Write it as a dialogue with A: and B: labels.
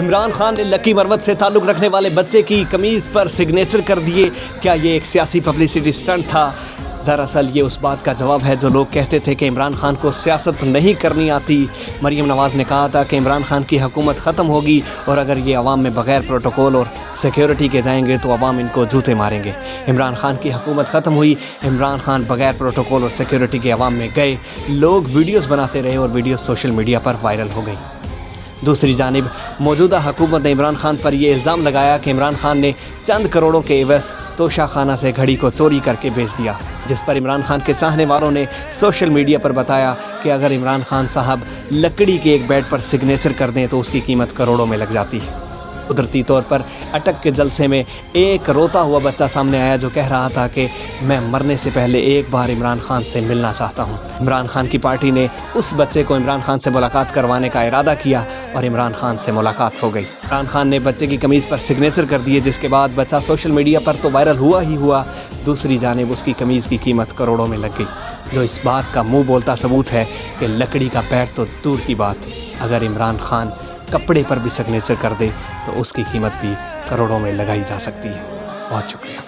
A: عمران خان نے لکی مروت سے تعلق رکھنے والے بچے کی قمیض پر سگنیچر کر دیے. کیا یہ ایک سیاسی پبلسٹی اسٹنٹ تھا؟ دراصل یہ اس بات کا جواب ہے جو لوگ کہتے تھے کہ عمران خان کو سیاست نہیں کرنی آتی. مریم نواز نے کہا تھا کہ عمران خان کی حکومت ختم ہوگی اور اگر یہ عوام میں بغیر پروٹوکول اور سیکیورٹی کے جائیں گے تو عوام ان کو جوتے ماریں گے. عمران خان کی حکومت ختم ہوئی. عمران خان بغیر پروٹوکول اور سیکیورٹی کے عوام میں گئے. لوگ ویڈیوز بناتے رہے اور ویڈیوز سوشل میڈیا پر وائرل ہو گئی. دوسری جانب موجودہ حکومت نے عمران خان پر یہ الزام لگایا کہ عمران خان نے چند کروڑوں کے عوض توشہ خانہ سے گھڑی کو چوری کر کے بیچ دیا، جس پر عمران خان کے چاہنے والوں نے سوشل میڈیا پر بتایا کہ اگر عمران خان صاحب لکڑی کے ایک بیٹ پر سگنیچر کر دیں تو اس کی قیمت کروڑوں میں لگ جاتی ہے. قدرتی طور پر اٹک کے جلسے میں ایک روتا ہوا بچہ سامنے آیا جو کہہ رہا تھا کہ میں مرنے سے پہلے ایک بار عمران خان سے ملنا چاہتا ہوں. عمران خان کی پارٹی نے اس بچے کو عمران خان سے ملاقات کروانے کا ارادہ کیا اور عمران خان سے ملاقات ہو گئی. عمران خان نے بچے کی قمیض پر سگنیچر کر دیے جس کے بعد بچہ سوشل میڈیا پر تو وائرل ہوا ہی ہوا، دوسری جانب اس کی قمیض کی قیمت کروڑوں میں لگ گئی، جو اس بات کا منہ بولتا ثبوت ہے کہ لکڑی کا بیٹ تو دور کی بات، اگر عمران خان کپڑے پر بھی سگنیچر کر دے تو اس کی قیمت بھی کروڑوں میں لگائی جا سکتی ہے. بہت شکریہ.